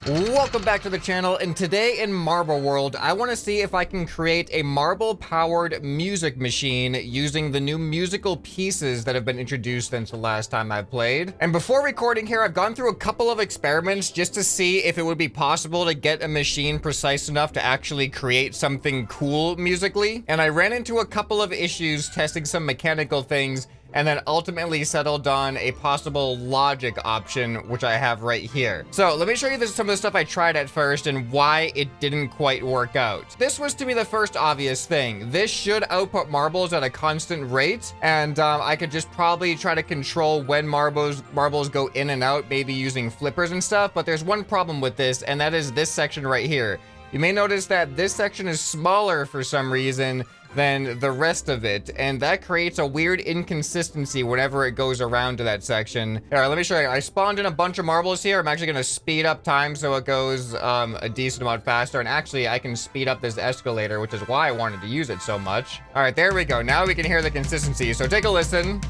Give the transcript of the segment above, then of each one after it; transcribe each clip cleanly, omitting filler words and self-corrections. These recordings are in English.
Welcome back to the channel, and today in Marble World, I want to see if I can create a marble-powered music machine using the new musical pieces that have been introduced since the last time I played. And before recording here, I've gone through a couple of experiments just to see if it would be possible to get a machine precise enough to actually create something cool musically. And I ran into a couple of issues testing some mechanical things, and then ultimately settled on a possible logic option, which I have right here. So let me show you some of the stuff I tried at first and why it didn't quite work out. This was to be the first obvious thing. This should output marbles at a constant rate, and I could just probably try to control when marbles go in and out, maybe using flippers and stuff. But there's one problem with this, and that is this section right here. You may notice that this section is smaller for some reason than the rest of it, and that creates a weird inconsistency whenever it goes around to that section. All right, let me show you. I spawned in a bunch of marbles here. I'm actually going to speed up time so it goes a decent amount faster, and actually I can speed up this escalator, which is why I wanted to use it so much. All right, there we go. Now we can hear the consistency, so take a listen.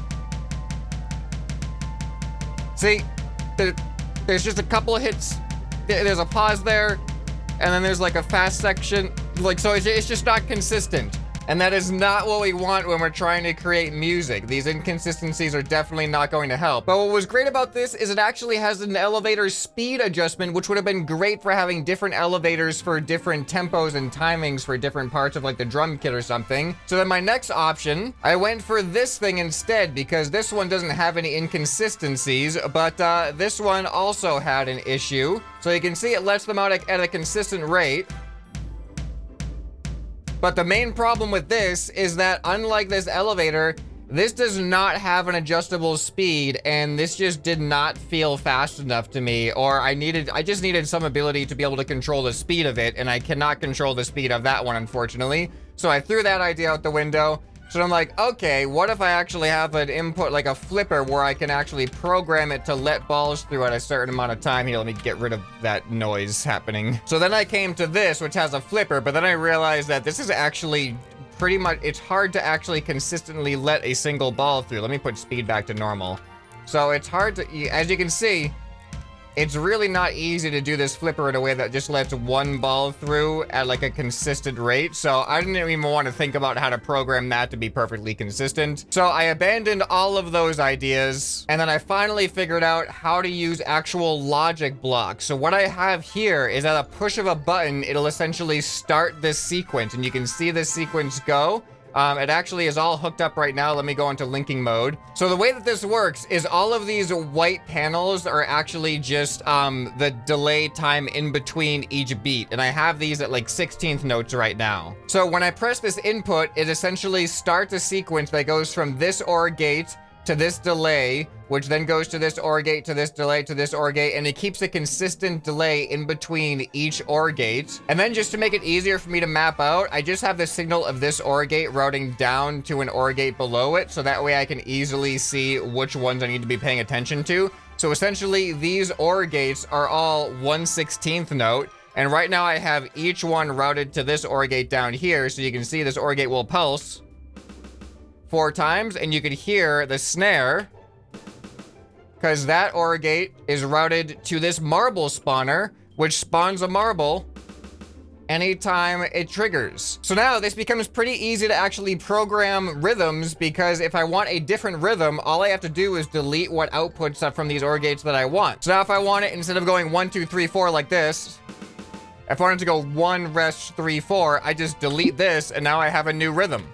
See, there's just a couple of hits. There's a pause there, and then there's like a fast section. Like, so it's just not consistent. And that is not what we want when we're trying to create music. These inconsistencies are definitely not going to help. But what was great about this is it actually has an elevator speed adjustment, which would have been great for having different elevators for different tempos and timings for different parts of like the drum kit or something. So then my next option, I went for this thing instead because this one doesn't have any inconsistencies, but this one also had an issue. So you can see it lets them out at a consistent rate. But the main problem with this is that unlike this elevator, this does not have an adjustable speed, and this just did not feel fast enough to me, or I just needed some ability to be able to control the speed of it, and I cannot control the speed of that one, unfortunately. So I threw that idea out the window. So I'm like, okay, what if I actually have an input, like a flipper, where I can actually program it to let balls through at a certain amount of time? Here, let me get rid of that noise happening. So then I came to this, which has a flipper, but then I realized that this is actually pretty much, it's hard to actually consistently let a single ball through. Let me put speed back to normal. So it's hard to, as you can see, it's really not easy to do this flipper in a way that just lets one ball through at like a consistent rate. So I didn't even want to think about how to program that to be perfectly consistent. So I abandoned all of those ideas, and then I finally figured out how to use actual logic blocks. So what I have here is at a push of a button, it'll essentially start this sequence, and you can see this sequence go. It actually is all hooked up right now. Let me go into linking mode. So the way that this works is all of these white panels are actually just the delay time in between each beat. And I have these at like 16th notes right now. So when I press this input, it essentially starts a sequence that goes from this OR gate to this delay, which then goes to this OR gate, to this delay, to this OR gate, and it keeps a consistent delay in between each OR gate. And then just to make it easier for me to map out, I just have the signal of this OR gate routing down to an OR gate below it, so that way I can easily see which ones I need to be paying attention to. So essentially, these OR gates are all 1/16th note, and right now I have each one routed to this OR gate down here, so you can see this OR gate will pulse 4 times, and you could hear the snare because that OR gate is routed to this marble spawner, which spawns a marble anytime it triggers. So now this becomes pretty easy to actually program rhythms, because if I want a different rhythm, all I have to do is delete what outputs up from these OR gates that I want. So now if I want it, instead of going 1, 2, 3, 4 like this, if I wanted to go 1, rest, 3, 4, I just delete this, and now I have a new rhythm.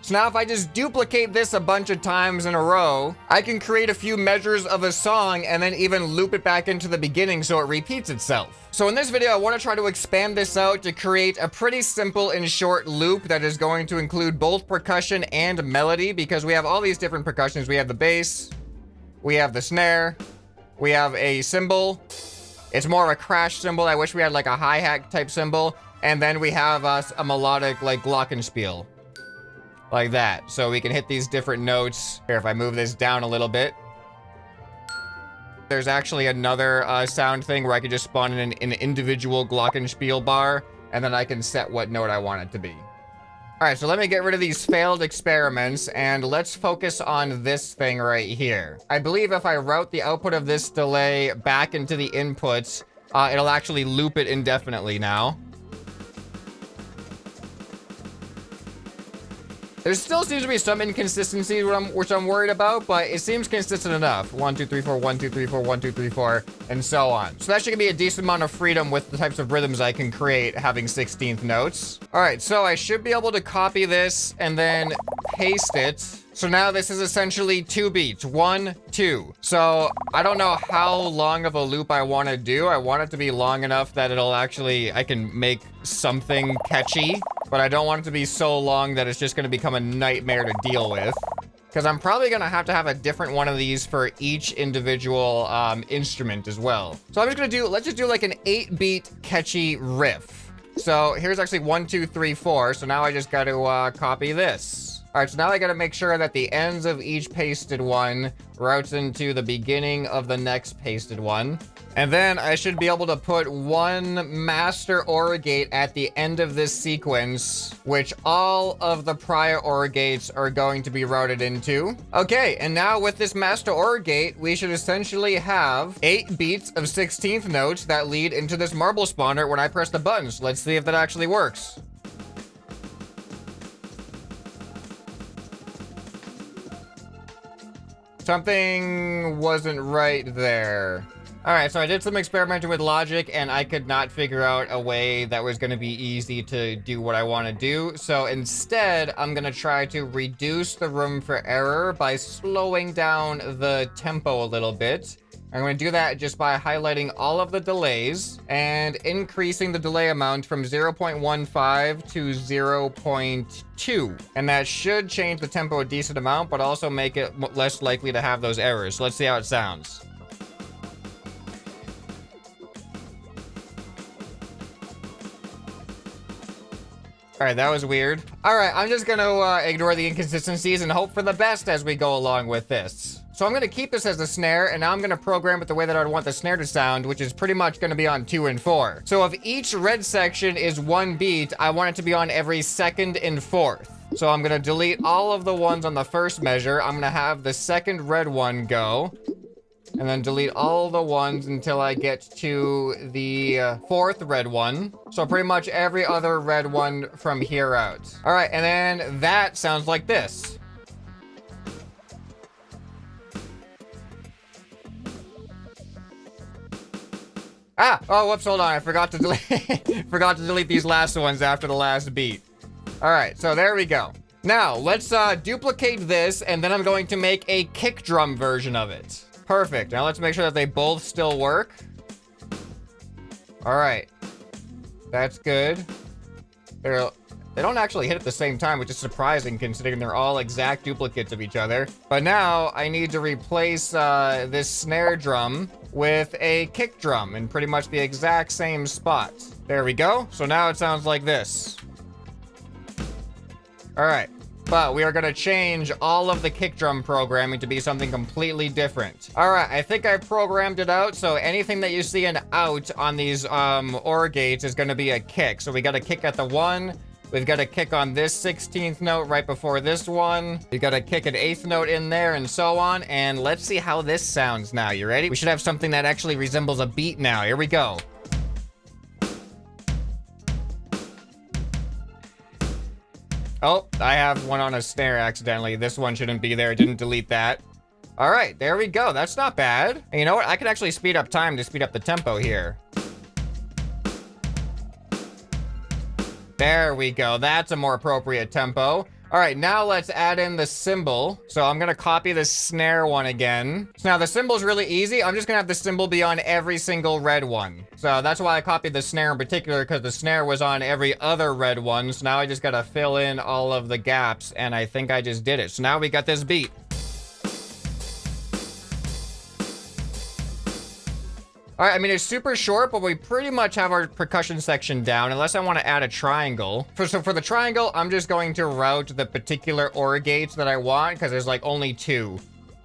So now if I just duplicate this a bunch of times in a row, I can create a few measures of a song and then even loop it back into the beginning so it repeats itself. So in this video, I want to try to expand this out to create a pretty simple and short loop that is going to include both percussion and melody, because we have all these different percussions. We have the bass, we have the snare, we have a cymbal. It's more of a crash cymbal. I wish we had like a hi-hat type cymbal. And then we have a melodic like glockenspiel. Like that. So we can hit these different notes. Here, if I move this down a little bit, there's actually another sound thing where I can just spawn in an individual glockenspiel bar, and then I can set what note I want it to be. All right, so let me get rid of these failed experiments, and let's focus on this thing right here. I believe if I route the output of this delay back into the inputs, it'll actually loop it indefinitely now. There still seems to be some inconsistencies which I'm worried about, but it seems consistent enough. 1, 2, 3, 4, 1, 2, 3, 4, 1, 2, 3, 4, and so on. So that should give me a decent amount of freedom with the types of rhythms I can create having 16th notes. All right, so I should be able to copy this and then paste it. So now this is essentially 2 beats, 1, 2. So I don't know how long of a loop I want to do. I want it to be long enough that I can make something catchy, but I don't want it to be so long that it's just going to become a nightmare to deal with. Because I'm probably going to have a different one of these for each individual instrument as well. So I'm just going to let's just do like an 8-beat catchy riff. So here's actually 1, 2, 3, 4. So now I just got to copy this. All right, so now I got to make sure that the ends of each pasted one routes into the beginning of the next pasted one. And then I should be able to put one master OR gate at the end of this sequence, which all of the prior OR gates are going to be routed into. Okay, and now with this master OR gate, we should essentially have 8 beats of 16th notes that lead into this marble spawner when I press the buttons. Let's see if that actually works. Something wasn't right there. All right, so I did some experimenting with logic and I could not figure out a way that was going to be easy to do what I want to do. So instead, I'm going to try to reduce the room for error by slowing down the tempo a little bit. I'm going to do that just by highlighting all of the delays and increasing the delay amount from 0.15 to 0.2. And that should change the tempo a decent amount, but also make it less likely to have those errors. So let's see how it sounds. All right, that was weird. All right, I'm just gonna ignore the inconsistencies and hope for the best as we go along with this. So I'm gonna keep this as a snare, and now I'm gonna program it the way that I would want the snare to sound, which is pretty much gonna be on 2 and 4. So if each red section is 1 beat, I want it to be on every 2nd and 4th. So I'm gonna delete all of the ones on the first measure. I'm gonna have the 2nd red one go, and then delete all the ones until I get to the 4th red one. So pretty much every other red one from here out. All right, and then that sounds like this. Oh, whoops, hold on. I forgot to delete these last ones after the last beat. All right, so there we go. Now, let's duplicate this, and then I'm going to make a kick drum version of it. Perfect. Now let's make sure that they both still work. All right. That's good. They don't actually hit at the same time, which is surprising considering they're all exact duplicates of each other. But now I need to replace this snare drum with a kick drum in pretty much the exact same spot. There we go. So now it sounds like this. All right. But we are going to change all of the kick drum programming to be something completely different. All right, I think I programmed it out. So anything that you see an out on these OR gates is going to be a kick. So we got a kick at the 1. We've got a kick on this 16th note right before this one. We've got a kick an 8th note in there and so on. And let's see how this sounds now. You ready? We should have something that actually resembles a beat now. Here we go. Oh, I have one on a snare accidentally. This one shouldn't be there. Didn't delete that. All right, there we go. That's not bad. And you know what? I can actually speed up time to speed up the tempo here. There we go. That's a more appropriate tempo. All right, now let's add in the cymbal. So I'm gonna copy the snare one again. So now the cymbal's really easy. I'm just gonna have the cymbal be on every single red one. So that's why I copied the snare in particular, because the snare was on every other red one. So now I just gotta fill in all of the gaps, and I think I just did it. So now we got this beat. All right, I mean, it's super short, but we pretty much have our percussion section down, unless I want to add a triangle. So for the triangle, I'm just going to route the particular OR gates that I want, because there's like only 2.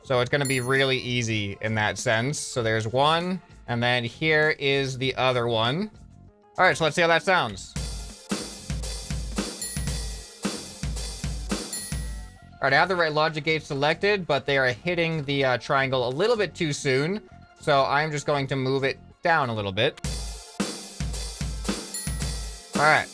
So it's going to be really easy in that sense. So there's 1, and then here is the other one. All right, so let's see how that sounds. All right, I have the right logic gates selected, but they are hitting the triangle a little bit too soon. So I'm just going to move it down a little bit. All right.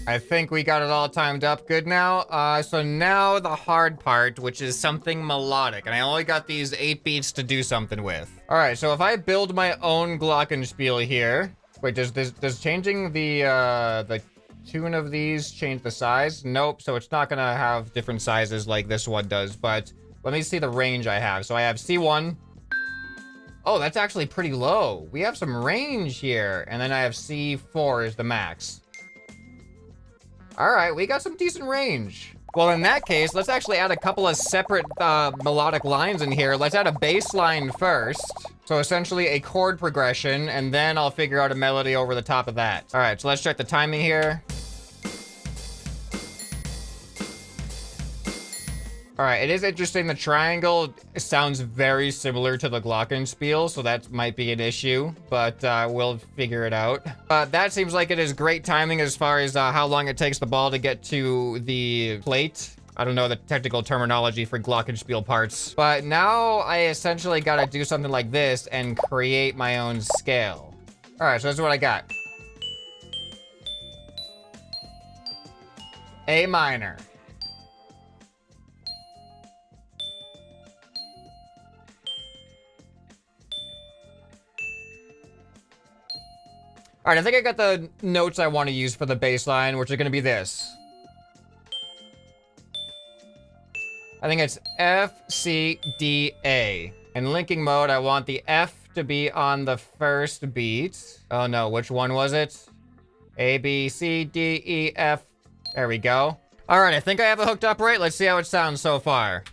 I think we got it all timed up good now. So now the hard part, which is something melodic. And I only got these 8 beats to do something with. All right, so if I build my own glockenspiel here. Wait, does changing the tune of these change the size? Nope, so it's not gonna have different sizes like this one does. But let me see the range I have. So I have C1. Oh, that's actually pretty low. We have some range here. And then I have C4 is the max. All right, we got some decent range. Well, in that case, let's actually add a couple of separate melodic lines in here. Let's add a bass line first. So essentially a chord progression, and then I'll figure out a melody over the top of that. All right, so let's check the timing here. All right, it is interesting. The triangle sounds very similar to the glockenspiel, so that might be an issue, but we'll figure it out. That seems like it is great timing as far as how long it takes the ball to get to the plate. I don't know the technical terminology for glockenspiel parts, but now I essentially got to do something like this and create my own scale. All right, so this is what I got. A minor. All right, I think I got the notes I want to use for the bass line, which are going to be this. I think it's F, C, D, A. In linking mode, I want the F to be on the first beat. Oh no, which one was it? A, B, C, D, E, F. There we go. All right, I think I have it hooked up right. Let's see how it sounds so far.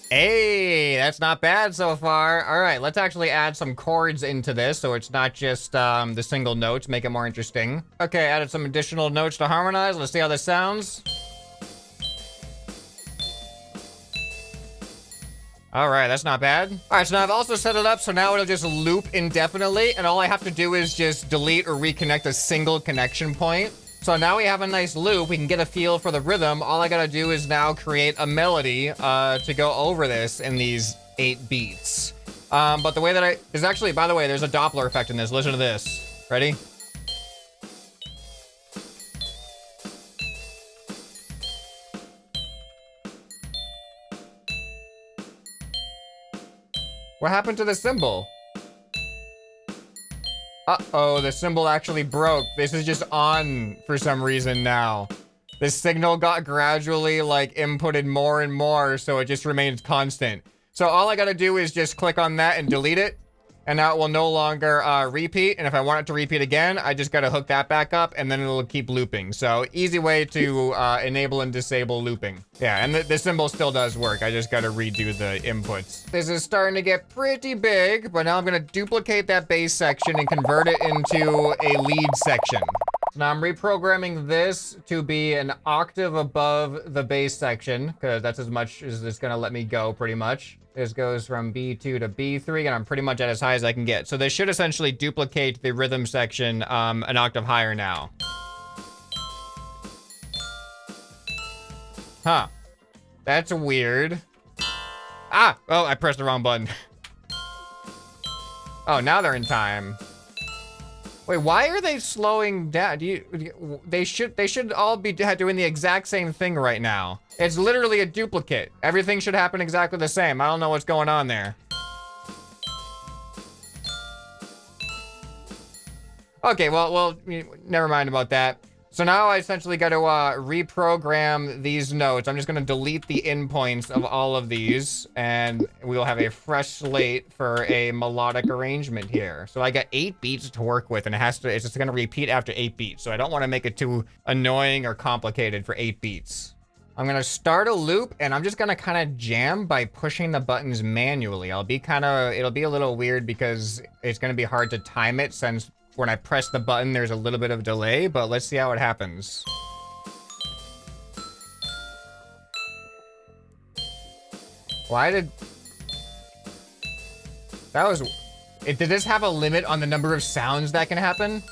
Hey, that's not bad so far. All right, let's actually add some chords into this so it's not just the single notes, make it more interesting. Okay, added some additional notes to harmonize. Let's see how this sounds. All right, that's not bad. All right, so now I've also set it up so now it'll just loop indefinitely, and all I have to do is just delete or reconnect a single connection point. So now we have a nice loop. We can get a feel for the rhythm. All I gotta do is now create a melody to go over this in these 8 beats. But the way that there's actually, by the way, there's a Doppler effect in this. Listen to this. Ready? What happened to the cymbal? Uh-oh, the cymbal actually broke. This is just on for some reason now. The signal got gradually, like, inputted more and more, so it just remains constant. So all I gotta do is just click on that and delete it, and now it will no longer repeat. And if I want it to repeat again, I just gotta hook that back up, and then it'll keep looping. So easy way to enable and disable looping. Yeah, and the cymbal still does work. I just gotta redo the inputs. This is starting to get pretty big, but now I'm gonna duplicate that bass section and convert it into a lead section. So now I'm reprogramming this to be an octave above the bass section, because that's as much as it's gonna let me go, pretty much. This goes from B2 to B3, and I'm pretty much at as high as I can get. So this should essentially duplicate the rhythm section an octave higher now. Huh. That's weird. Ah! Oh, I pressed the wrong button. Oh, now they're in time. Wait, why are they slowing down? They should all be doing the exact same thing right now. It's literally a duplicate. Everything should happen exactly the same. I don't know what's going on there. Okay, well, never mind about that. So now I essentially got to reprogram these notes. I'm just going to delete the endpoints of all of these, and we'll have a fresh slate for a melodic arrangement here. So I got 8 beats to work with, and it's just going to repeat after 8 beats. So I don't want to make it too annoying or complicated for 8 beats. I'm going to start a loop, and I'm just going to kind of jam by pushing the buttons manually. It'll be a little weird because it's going to be hard to time it since when I press the button, there's a little bit of delay, but let's see how it happens. Did this have a limit on the number of sounds that can happen?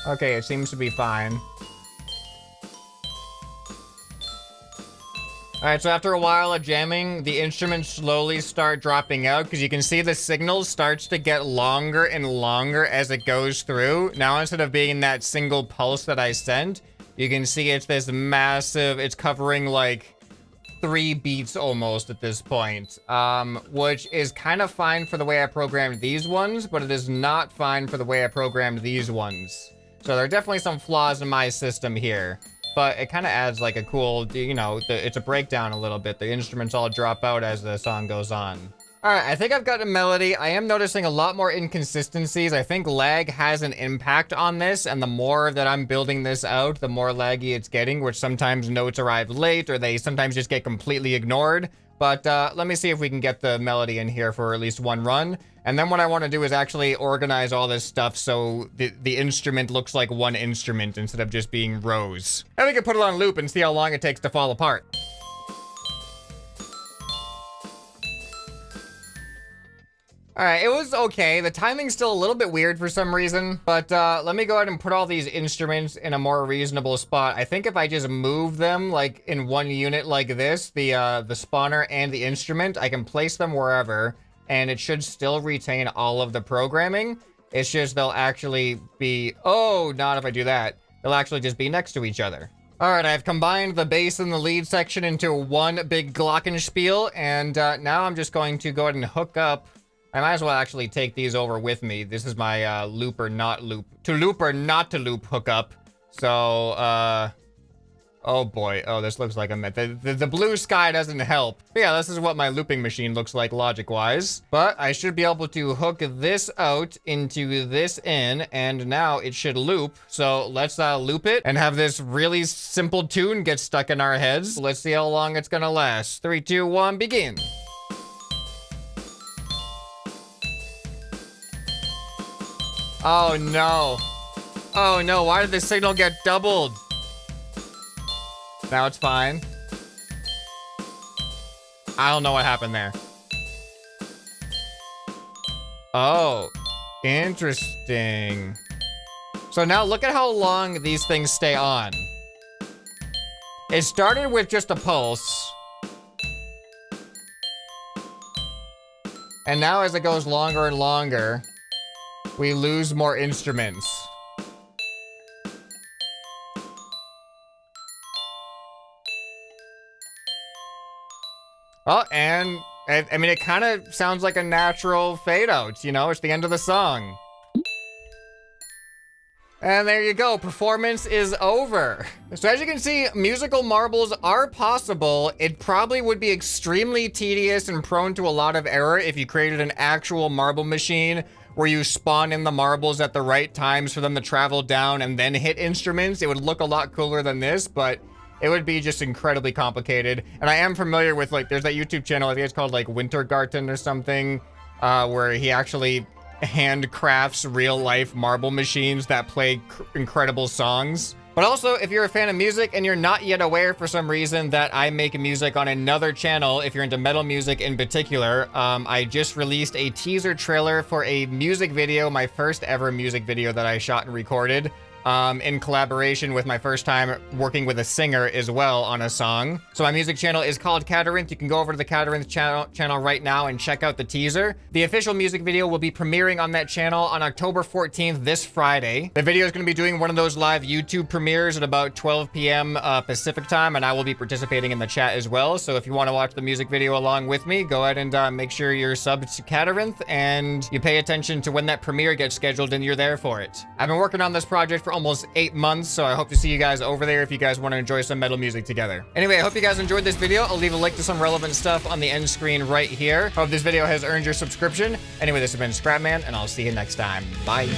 Okay, it seems to be fine. All right, so after a while of jamming, the instruments slowly start dropping out because you can see the signal starts to get longer and longer as it goes through. Now, instead of being that single pulse that I sent, you can see it's this massive, it's covering like 3 beats almost at this point, which is kind of fine for the way I programmed these ones, but it is not fine for the way I programmed these ones. So there are definitely some flaws in my system here. But it kind of adds like a cool, you know, it's a breakdown a little bit. The instruments all drop out as the song goes on. All right, I think I've got a melody. I am noticing a lot more inconsistencies. I think lag has an impact on this, and the more that I'm building this out, the more laggy it's getting, which sometimes notes arrive late, or they sometimes just get completely ignored. But let me see if we can get the melody in here for at least one run. And then what I want to do is actually organize all this stuff so the instrument looks like one instrument instead of just being rows. And we can put it on loop and see how long it takes to fall apart. All right, it was okay. The timing's still a little bit weird for some reason, but let me go ahead and put all these instruments in a more reasonable spot. I think if I just move them like in one unit like this, the spawner and the instrument, I can place them wherever, and it should still retain all of the programming. It's just they'll actually be, oh, not if I do that. They'll actually just be next to each other. All right, I've combined the bass and the lead section into one big glockenspiel, and now I'm just going to go ahead and hook up. I might as well actually take these over with me. This is my loop or not loop. To loop or not to loop hookup. So, oh boy. Oh, this looks like a mess. The blue sky doesn't help. But yeah, this is what my looping machine looks like logic-wise. But I should be able to hook this out into this in, and now it should loop. So let's loop it and have this really simple tune get stuck in our heads. Let's see how long it's gonna last. 3, 2, 1, begin. Oh no. Oh no, why did the signal get doubled? Now it's fine. I don't know what happened there. Oh, interesting. So now look at how long these things stay on. It started with just a pulse. And now as it goes longer and longer, we lose more instruments. Oh, and I mean, it kind of sounds like a natural fade out, you know, it's the end of the song. And there you go, performance is over. So as you can see, musical marbles are possible. It probably would be extremely tedious and prone to a lot of error if you created an actual marble machine where you spawn in the marbles at the right times for them to travel down and then hit instruments. It would look a lot cooler than this, but it would be just incredibly complicated. And I am familiar with, like, there's that YouTube channel, I think it's called like Wintergarten or something, where he actually handcrafts real life marble machines that play incredible songs. But also, if you're a fan of music and you're not yet aware for some reason that I make music on another channel, if you're into metal music in particular, I just released a teaser trailer for a music video, my first ever music video that I shot and recorded, in collaboration with my first time working with a singer as well on a song. So my music channel is called Catarinth. You can go over to the Catarinth channel right now and check out the teaser. The official music video will be premiering on that channel on October 14th, this Friday. The video is going to be doing one of those live YouTube premieres at about 12 p.m. Pacific time, and I will be participating in the chat as well. So if you want to watch the music video along with me, go ahead and make sure you're subbed to Catarinth and you pay attention to when that premiere gets scheduled and you're there for it. I've been working on this project for almost 8 months, so I hope to see you guys over there if you guys want to enjoy some metal music together. Anyway, I hope you guys enjoyed this video. I'll leave a link to some relevant stuff on the end screen right here. Hope this video has earned your subscription. Anyway, this has been ScrapMan, and I'll see you next time. Bye.